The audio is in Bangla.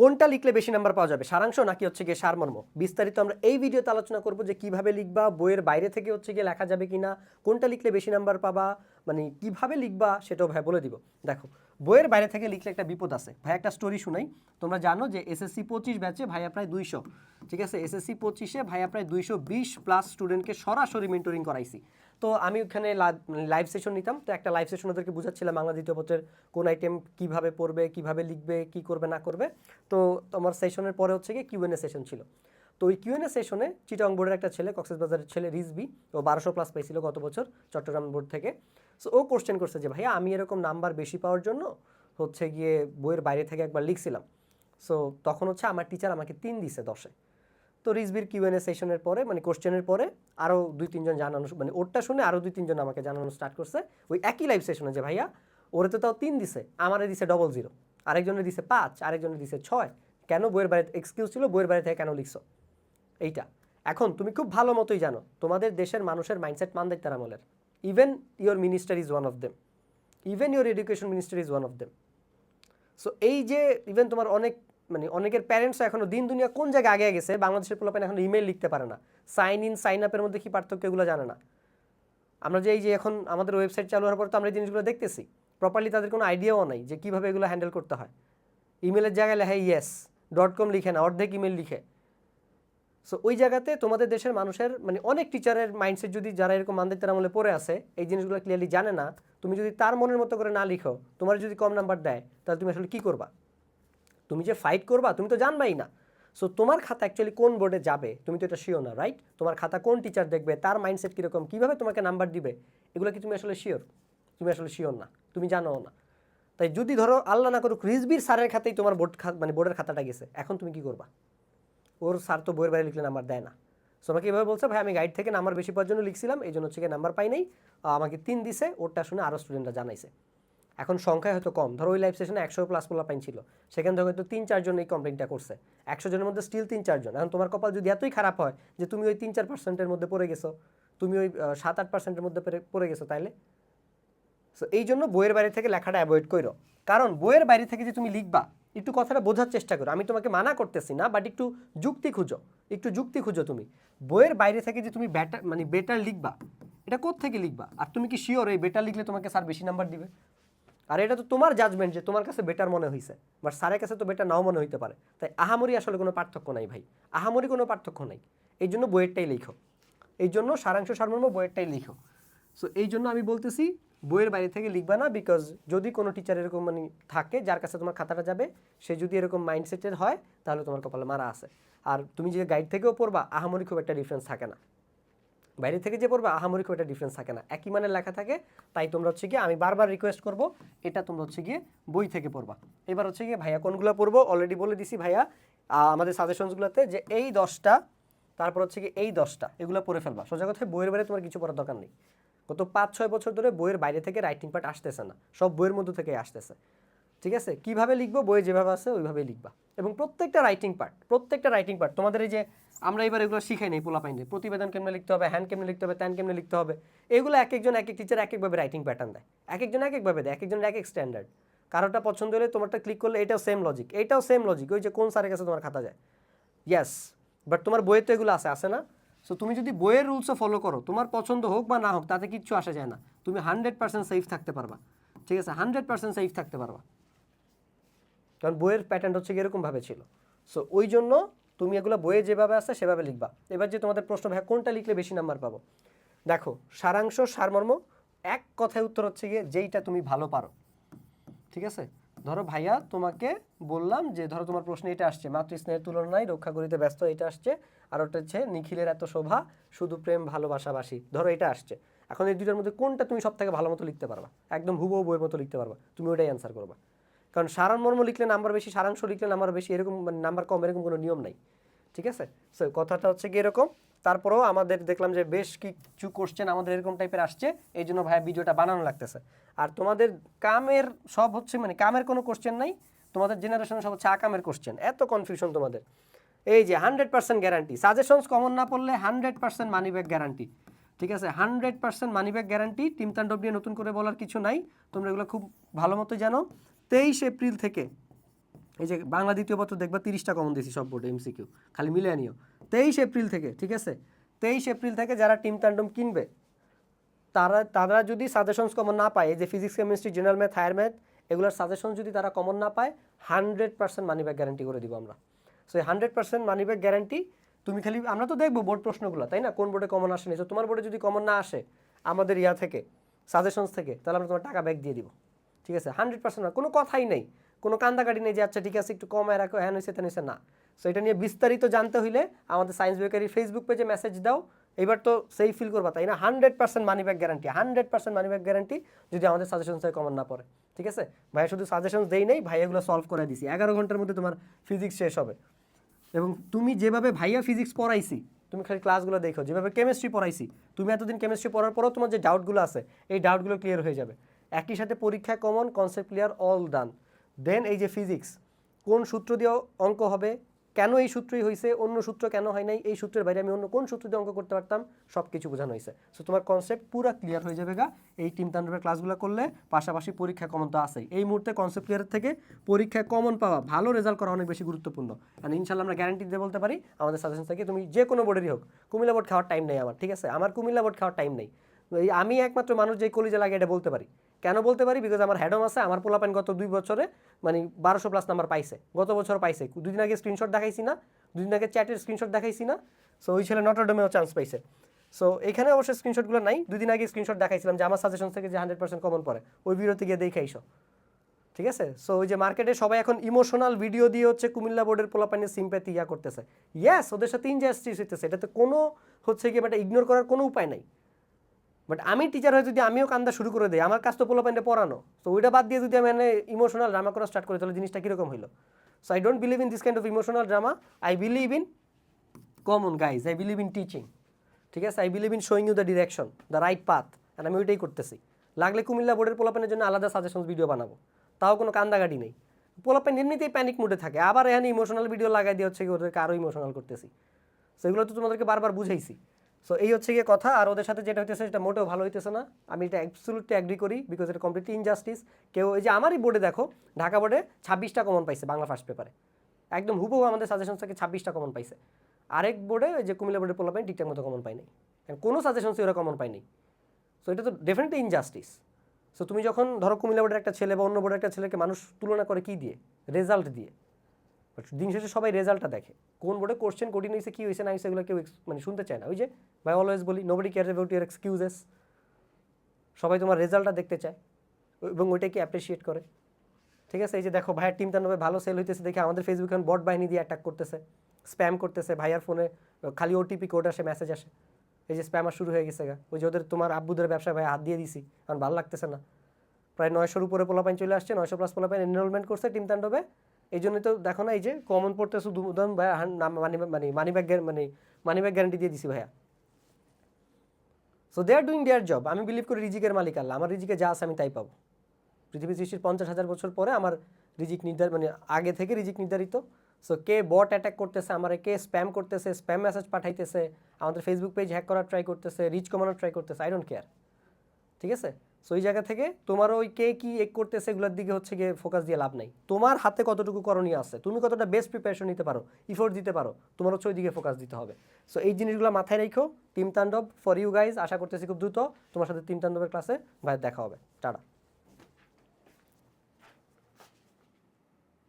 কোনটা লিখলে বেশি নাম্বার পাওয়া যাবে, সারাংশ নাকি হচ্ছে গিয়ে সারমর্ম? বিস্তারিত আমরা এই ভিডিওতে আলোচনা করব যে কিভাবে লিখবা, বইয়ের বাইরে থেকে হচ্ছে গিয়ে লেখা যাবে কিনা, কোনটা লিখলে বেশি নাম্বার পাবা, মানে কিভাবে লিখবা সেটাও ভাই বলে দিব। দেখো, বইয়ের বাইরে থেকে লিখলে একটা বিপদ আছে ভাই। একটা স্টোরি শুনাই। তোমরা জানো যে এসএসসি 25 ব্যাচে ভাইয়া প্রায় 200, ঠিক আছে, এসএসসি 25-এ ভাইয়া প্রায় 220+ স্টুডেন্টকে সরাসরি মেন্টরিং করাইছি। তো আমি ওখানে লাইভ সেশন নিতাম। তো একটা লাইভ সেশন ওদেরকে বুঝাচ্ছিলাম বাংলা দ্বিতীয় পত্রের কোন আইটেম কিভাবে পড়বে, কিভাবে লিখবে, কি করবে না করবে। তো তোমার সেশনের পরে হচ্ছে কি কিউএনএ সেশন ছিল। তো ওই কিউএনএ সেশনে চিটাগং বোর্ডের একটা ছেলে, কক্সবাজারের ছেলে রিজবি, ও 1200+ পাইছিল গত বছর চট্টগ্রাম বোর্ড থেকে। সো ও কোশ্চেন করছে যে ভাইয়া আমি এরকম নাম্বার বেশি পাওয়ার জন্য হচ্ছে গিয়ে বইয়ের বাইরে থেকে একবার লিখছিলাম। সো তখন হচ্ছে আমার টিচার আমাকে 3 দিছে 10-এ। তো রিজবির কিউএনএ সেশনের পরে মানে কোশ্চেনের পরে আরও 2-3 জন জানানো, মানে ওরটা শুনে আরও 2-3 জন আমাকে জানানো স্টার্ট করছে ওই একই লাইভ সেশনে যে ভাইয়া ওরে তো তাও 3 দিছে, আমারে দিছে 00, আরেকজনের দিছে 5, আরেকজনের দিছে 6। কেন? বইয়ের বাইরে এক্সকিউজ ছিল, বইয়ের বাইরে থেকে কেন লিখছো এইটা। এখন তুমি খুব ভালো মতোই জানো তোমাদের দেশের মানুষের মাইন্ডসেট মানদাইতার আমলের। Even your minister is one of them, even your education minister is one of them. So এই যে ইভেন তোমার অনেক মানে অনেকের প্যারেন্টসও এখনো দিন দুনিয়া কোন জায়গায় আগে গেছে, বাংলাদেশের পোলাপান এখন ইমেল লিখতে পারে না, সাইন ইন সাইন আপের মধ্যে কি পার্থক্য এগুলো জানে না। আমরা যে এই যে এখন আমাদের ওয়েবসাইট চালু হওয়ার পর তো আমরা এই জিনিসগুলো দেখতেছি, প্রপারলি তাদের কোনো আইডিয়াও নাই যে কীভাবে এগুলো হ্যান্ডেল করতে হয়। ইমেলের জায়গায় লেখে yes.com লিখে না, অর্ধেক ইমেল লিখে। সো ওই জায়গাতে তোমাদের দেশের মানুষের মানে অনেক টিচারের মাইন্ডসেট যদি যারা এরকম মানদাইতার আমলে পড়ে আছে, এই জিনিসগুলো ক্লিয়ারলি জানে না, তুমি যদি তার মনের মতো করে না লিখো, তোমার যদি কম নাম্বার দেয়, তাহলে তুমি আসলে কী করবা? তুমি যে ফাইট করবা তুমি তো জানবাই না। সো তোমার খাতা অ্যাকচুয়ালি কোন বোর্ডে যাবে তুমি তো এটা শিওর না, রাইট? তোমার খাতা কোন টিচার দেখবে, তার মাইন্ডসেট কীরকম, কীভাবে তোমাকে নাম্বার দিবে, এগুলো কি তুমি আসলে শিওর? তুমি আসলে শিওর না, তুমি জানো না। তাই যদি ধরো আল্লাহ না করুক রিজবির স্যারের খাতেই তোমার মানে বোর্ডের খাতাটা গেছে, এখন তুমি কি করবা? ওর স্যার তো বইয়ের বাইরে লিখলে নাম্বার দেয় না। সো আমাকে এভাবে বলছে ভাই আমি গাইড থেকে নাম্বার বেশি পাওয়ার জন্য লিখছিলাম, এই জন্য হচ্ছে নাম্বার পাই নাই, আমাকে 3 দিছে। ওরটা শুনে আরও স্টুডেন্টরা জানাইছে। এখন সংখ্যায় হয়তো কম, ধরো ওই লাইভ সেশনে 100+ পোলাপাইন ছিল, সেখান থেকে হয়তো 3-4 জন এই কমপ্লেনটা করছে, 100 জনের মধ্যে স্টিল 3-4 জন। এখন তোমার কপাল যদি এতই খারাপ হয় যে তুমি ওই 3-4%-এর মধ্যে পড়ে গেছো, তুমি ওই 7-8%-এর মধ্যে পড়ে গেছো, তাইলে সো এই জন্য বইয়ের বাইরে থেকে লেখাটা অ্যাভয়েড করো। কারণ বইয়ের বাইরে থেকে যে তুমি লিখবা, একটু কথাটা বোঝার চেষ্টা করো। আমি তোমাকে মানা করতেছি না, বাট একটু যুক্তি খুঁজো, একটু যুক্তি খুঁজো। তুমি বইয়ের বাইরে থেকে যে তুমি বেটার লিখবা, এটা কোত্থেকে লিখবা? আর তুমি কি শিওর এই বেটার লিখলে তোমাকে স্যার বেশি নাম্বার দিবে? আর এটা তো তোমার জাজমেন্ট যে তোমার কাছে বেটার মনে হয়েছে, বাট স্যারের কাছে তো বেটার নাও মনে হইতে পারে। তাই আহামরি আসলে কোনো পার্থক্য নাই ভাই, আহামরি কোনো পার্থক্য নাই। এই জন্য বইয়েরটাই লিখো, এই জন্য সারাংশ সারমর্ম বইয়েরটাই লিখো। সো এই জন্য আমি বলতেছি বইয়ের বাইরে থেকে লিখবা না, বিকজ যদি কোনো টিচার এরকম মানে থাকে যার কাছে তোমার খাতাটা যাবে, সে যদি এরকম মাইন্ডসেটের হয়, তাহলে তোমার কপালে মারা আছে। আর তুমি যে গাইড থেকেও পড়বা, আহামরি খুব একটা ডিফারেন্স থাকে না। বাইরে থেকে যে পড়বা আহামরি খুব একটা ডিফারেন্স থাকে না, একই মানের লেখা থাকে। তাই তোমরা হচ্ছে গিয়ে আমি বারবার রিকোয়েস্ট করবো এটা তোমরা হচ্ছে গিয়ে বই থেকে পড়বা। এবার হচ্ছে গিয়ে ভাইয়া কোনগুলো পড়বো অলরেডি বলে দিছি ভাইয়া আমাদের সাজেশনসগুলোতে, যে এই 10টা, তারপর হচ্ছে গিয়ে এই 10টা, এগুলো পড়ে ফেলবা। সোজা কথা বইয়ের বাইরে তোমার কিছু পড়ার দরকার নেই। গত 5-6 বছর ধরে বইয়ের বাইরে থেকে রাইটিং পার্ট আসতেছে না, সব বইয়ের মধ্যে থেকে আসতেছে। ঠিক আছে, কীভাবে লিখবো বইয়ে যেভাবে আছে ওইভাবেই লিখবা। এবং প্রত্যেকটা রাইটিং পার্ট তোমাদের এই যে আমরা এবার এগুলো শিখাই নেই পোলাপাইনদের, প্রতিবেদন কেমনে লিখতে হবে, হ্যান্ড কেমনে লিখতে হবে, ত্যান কেমনে লিখতে হবে, এগুলো এক একজন এক এক টিচার এক একভাবে রাইটিং প্যাটার্ন দেয়, এক একজন এক একভাবে দেয়, এক একজনের এক এক স্ট্যান্ডার্ড। কারোটা পছন্দ হলে তোমারটা ক্লিক করলে এটাও সেম লজিক, এইটাও সেম লজিক, ওই যে কোন স্যারের কাছে তোমার খাতা যায়। ইয়াস, বাট তোমার বইয়ে তো এগুলো আসে না। সো তুমি যদি বইয়ের রুলসও ফলো করো, তোমার পছন্দ হোক বা না হোক তাতে কিচ্ছু আসা যায় না, তুমি 100% সেফ থাকতে পারবা। ঠিক আছে, 100% সেফ থাকতে পারবা, কারণ বইয়ের প্যাটার্ন হচ্ছে এরকমভাবে ছিল। সো ওই জন্য তুমি এগুলো বইয়ে যেভাবে আছে সেভাবে লিখবা। এবার যে তোমাদের প্রশ্ন ভাই কোনটা লিখলে বেশি নাম্বার পাবো, দেখো সারাংশ সারমর্ম এক কথায় উত্তর হচ্ছে গিয়ে যেইটা তুমি ভালো পারো। ঠিক আছে, ধরো ভাইয়া তোমাকে বললাম যে ধরো তোমার প্রশ্নে এটা আসছে, মাতৃস্নেহের তুলনায় রক্ষা করিতে ব্যস্ত, এটা আসছে। আর ওটা হচ্ছে নিখিলের এত শোভা, শুধু প্রেম ভালোবাসাবাসী, ধরো এটা আসছে। এখন এই দুইটার মধ্যে কোনটা তুমি সব থেকে ভালো মতো লিখতে পারবা, একদম হুবহু বইয়ের মতো লিখতে পারবা, তুমি ওটাই অ্যান্সার করবা। কারণ সারমর্ম লিখলে নাম্বার বেশি, সারাংশ লিখলে নাম্বার বেশি, এরকম মানে নাম্বার কম এরকম কোনো নিয়ম নাই। ঠিক আছে, সো কথাটা হচ্ছে কি এরকম। তারপরেও আমাদের দেখলাম যে বেশ কিছু কোশ্চেন আমাদের এরকম টাইপের আসছে, এই জন্য ভাইয়া ভিডিওটা বানানো লাগতেছে। আর তোমাদের কামের সব হচ্ছে মানে কামের কোনো কোশ্চেন নাই, তোমাদের জেনারেশনে সব হচ্ছে আকামের কোশ্চেন, এত কনফিউশন তোমাদের। এই যে 100% গ্যারান্টি, সাজেশনস কমন না পড়লে 100% মানি ব্যাক গ্যারান্টি। ঠিক আছে, 100% মানি ব্যাক গ্যারান্টি, টিম তাণ্ডব নিয়ে নতুন করে বলার কিছু নাই, তোমরা এগুলো খুব ভালো মতো জানো। 23 এপ্রিল থেকে এই যে বাংলা দ্বিতীয় পত্র দেখবা 30টা কমন দিয়েছি সব বোর্ডে এমসিকিউ, খালি মিলে নিও। 23 এপ্রিল থেকে, ঠিক আছে, 23 এপ্রিল থেকে যারা টিম তান্ডম কিনবে তারা যদি সাজেশনস কমন না পায়, এই যে physics chemistry general math higher math এগুলোর সাজেশন যদি তারা কমন না পায় 100% মানি ব্যাক গ্যারান্টি করে দিব আমরা। সো এই 100% মানি ব্যাক গ্যারান্টি তুমি খালি, আমরা তো দেখবো বোর্ড প্রশ্নগুলো, তাই না, কোন বোর্ডে কমন আসে নি। তোমার বোর্ডে যদি কমন না আসে আমাদের ইয়া থেকে সাজেশনস থেকে, তাহলে আমরা তোমার টাকা ব্যাক দিয়ে দিব, ঠিক আছে। 100% না, কোনো কথাই নেই, কোনো কান্দাকাটি নেই যে আচ্ছা ঠিক আছে একটু কমায় রাখো, হ্যাঁ হয়েছে তেন হয়েছে না। সো এটা নিয়ে বিস্তারিত জানতে হইলে আমাদের সায়েন্স বেকারি ফেসবুক পেজে মেসেজ দাও। এবার তো সেই ফিল করবা, তাই না। 100% money back guarantee, 100% money back guarantee যদি আমাদের সাজেশন থেকে কমন না পড়ে, ঠিক আছে। ভাইয়া শুধু সাজেশন দেই নেই, ভাইয়া এগুলো সলভ করে দিছি, 11 ঘন্টার মধ্যে তোমার ফিজিক্স শেষ হবে। এবং তুমি যেভাবে ভাইয়া ফিজিক্স পড়াইছি, তুমি খালি ক্লাসগুলো দেখো, যেভাবে কেমিস্ট্রি পড়াইছি, তুমি এতদিন কেমিস্ট্রি পড়ার পরও তোমার যে ডাউটগুলো আছে এই ডাউটগুলো ক্লিয়ার হয়ে যাবে। একই সাথে পরীক্ষা common, concept clear, all done. Then এই যে ফিজিক্স কোন সূত্র দিয়ে অঙ্ক হবে, কেন এই সূত্রই হয়েছে, অন্য সূত্র কেন হয় নাই, এই সূত্রের বাইরে আমি অন্য কোন সূত্র দিয়ে অঙ্ক করতে পারতাম, সব কিছু বোঝানো হয়েছে। সো তোমার কনসেপ্ট পুরো ক্লিয়ার হয়ে যাবে গা এই টিম তান্ডবের ক্লাসগুলো করলে। পাশাপাশি পরীক্ষা কমন তো আসেই, এই মুহূর্তে কনসেপ্ট ক্লিয়ারের থেকে পরীক্ষায় কমন পাওয়া, ভালো রেজাল্ট করা অনেক বেশি গুরুত্বপূর্ণ। আর ইনশাল্লাহ আমরা গ্যারান্টি দিয়ে বলতে পারি আমাদের সাজেশন থেকে তুমি যে কোনো বোর্ডেরই হোক, কুমিল্লা বোর্ড খাওয়ার টাইম নেই আমার, ঠিক আছে, আমার কুমিল্লা বোর্ড খাওয়ার টাইম নেই। আমি একমাত্র মানুষ যে কলেজে লাগে এটা বলতে পারি। কেন বলতে পারি? বিকজ আমার হেডম আছে, আমার পোলাপাইন গত 2 বছরে মানে 1200+ নাম্বার পাইছে, গত বছর পাইছে। 2 দিন আগে স্ক্রিনশট দেখাইছি না, 2 দিন আগে চ্যাটের স্ক্রিনশট দেখাইছি না। সো ওই ছেলে নটরডেমেও চান্স পাইছে। সো এখানে অবশ্যই স্ক্রিনশটগুলো নাই, 2 দিন আগে স্ক্রিনশট দেখাইছিলাম যে আমার সাজেশন থেকে যে 100% কমন পড়ে, ওই ভিডিওতে গিয়ে দেখাইছো, ঠিক আছে। সো ওই যে মার্কেটে সবাই এখন ইমোশনাল ভিডিও দিয়ে হচ্ছে কুমিল্লা বোর্ডের পোলাপাইনের সিম্প্যাথি ইয়া করতেছে। ইয়েস, ওদের সাথে ইনজাস্টিস হইতেছে, এটাতে কোনো হচ্ছে কি এটা ইগনোর করার কোনো উপায় নাই। বাট আমি টিচার হয়ে যদি আমিও কান্দা শুরু করে দিই, আমার কাজ তো পোলাপাইনটা পড়ানো, তো ওইটা বাদ দিয়ে যদি আমি ইমোশনাল ড্রামা করা স্টার্ট করি, তাহলে জিনিসটা কীরকম হইলো। So I don't believe in this kind of emotional drama, I believe in common guys, I believe in teaching, ঠিক আছে। I believe in showing you the direction, the right path, and আমি ওইটাই করতেছি। লাগলে কুমিল্লা বোর্ডের পোলাপাইনের জন্য আলাদা সাজেশন ভিডিও বানাবো, তাও কোনো কান্দাগাড়ি নেই। পোলাপাইন এমনিতেই প্যানিক মুডে থাকে, আবার এখানে ইমোশনাল ভিডিও লাগাই দিয়ে হচ্ছে কি ওদেরকে আরও ইমোশনাল করতেছি। সো এগুলো তো তোমাদেরকে বারবার বুঝাইছি। সো এই হচ্ছে গিয়ে কথা। আর ওদের সাথে যেটা হইতেছে সেটা মোটেও ভালো হইতেছে না, আমি এটা অ্যাবসলিউটলি অ্যাগ্রি করি, বিকজ এটা কমপ্লিটলি ইনজাস্টিস। কেউ এই যে আমারই বোর্ডে দেখো, ঢাকা বোর্ডে 26টা কমন পাইছে বাংলা ফার্স্ট পেপারে, একদম হুবহু আমাদের সাজেশন থেকে 26টা কমন পাইছে। আরেক বোর্ডে ওই যে কুমিল্লা বোর্ডে পোলাপাইন ঠিকঠাক মতো কমন পাই নাই, কোনো সাজেশন ওরা কমন পায়নি। সো এটা তো ডেফিনেটলি ইনজাস্টিস। সো তুমি যখন ধরো কুমিল্লা বোর্ডের একটা ছেলে বা অন্য বোর্ডের একটা ছেলেকে মানুষ তুলনা করে কী দিয়ে, রেজাল্ট দিয়ে, বাট দিন শেষে সবাই রেজাল্টটা দেখে, কোন বোর্ডে কোশ্চেন কঠিন হয়েছে, কী হয়েছে না হয়েছে এগুলো কেউ মানে শুনতে চায় না। ওই যে ভাই অলওয়েজ বলি, nobody cares about your excuses, সবাই তোমার রেজাল্টটা দেখতে চায় এবং ওইটাকে অ্যাপ্রিসিয়েট করে, ঠিক আছে। এই যে দেখো ভাইয়ের টিম তার ভালো সেল হইতেছে দেখে আমাদের ফেসবুকে বট বাহিনী দিয়ে অ্যাটাক করতেছে, স্প্যাম করতেছে, ভাইয়ার ফোনে খালি ওটিপি কোড আসে, মেসেজ আসে, এই যে স্প্যামার শুরু হয়ে গেছে গা। ওই যে ওদের তোমার আব্বুদের ব্যবসায় ভাই হাত দিয়ে দিছি, কারণ ভালো লাগতেছে না। প্রায় 900-র উপরে পোলাপাইন চলে আসছে, 900+ পোলাপাইন এনরোলমেন্ট করছে টিম তাণ্ডবে। এই জন্যই তো দেখো না এই যে কমন পড়তে শুধু ভাই মানি ব্যাগ গ্যারান্টি দিয়ে দিছি ভাইয়া। So they are doing their job. আমি বিলিভ করি রিজিকের মালিক আল্লাহ, আমার রিজিকে যা আছে আমি তাই পাবো। পৃথিবী সৃষ্টির 50,000 বছর পরে আমার রিজিক মানে আগে থেকে রিজিক নির্ধারিত। সো কে বট অ্যাটাক করতেছে আমার, কে স্প্যাম করতেছে, স্প্যাম মেসেজ পাঠাইতেছে, আমাদের ফেসবুক পেজ হ্যাক করার ট্রাই করতেছে, রিচ কমানোর ট্রাই করতেছে, আই ডোন্ট কেয়ার, ঠিক আছে। সো ওই জায়গা থেকে তোমার ওই কে কী এক করতেছে এগুলোর দিকে হচ্ছে গিয়ে ফোকাস দিয়ে লাভ নেই। তোমার হাতে কতটুকু করণীয় আছে, তুমি কতটা বেস্ট প্রিপারেশন নিতে পারো, ইফোর্ট দিতে পারো, তোমার হচ্ছে ওই দিকে ফোকাস দিতে হবে। সো এই জিনিসগুলো মাথায় রেখো। টিম তাণ্ডব ফর ইউ গাইজ, আশা করতেছি খুব দ্রুত তোমার সাথে টিম তাণ্ডবের ক্লাসে ভাই দেখা হবে। টাটা।